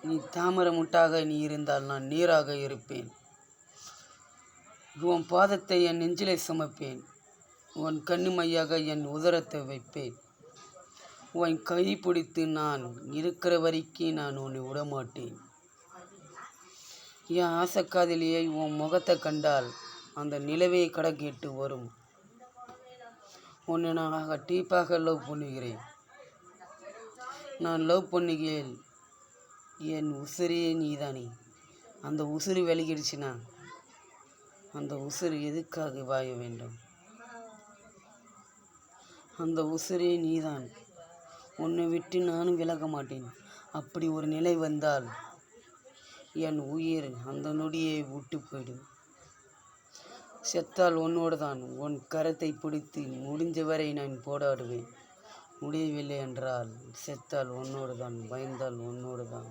நீ தாமரை முட்டாக நீ இருந்தால் நான் நீராக இருப்பேன். உன் பாதத்தை என் நெஞ்சிலே சுமப்பேன். உன் கண்ணுமையாக என் உதரத்தை வைப்பேன். உன் கை பிடித்து நான் இருக்கிற வரைக்கும் நான் உன்னை விடமாட்டேன். என் ஆசைக்காதலியை உன் முகத்தை கண்டால் அந்த நிலவே கடக்கிட்டு வரும். உன்னை நான் டீப்பாக லவ் பண்ணுகிறேன். நான் லவ் பண்ணுகிறேன். என் உசுரே நீதானே. அந்த உசுறு விலகிடுச்சுன்னா அந்த உசுறு எதுக்காக வாய வேண்டும்? அந்த உசுரே நீதான். உன்னை விட்டு நானும் விலக மாட்டேன். அப்படி ஒரு நிலை வந்தால் என் உயிர் அந்த நொடியை விட்டு போயிடும். செத்தால் உன்னோடு தான். உன் கரத்தை பிடித்து முடிஞ்ச வரை நான் போராடுவேன். முடியவில்லை என்றால் செத்தால் உன்னோடு தான். பயந்தால் உன்னோடு தான்.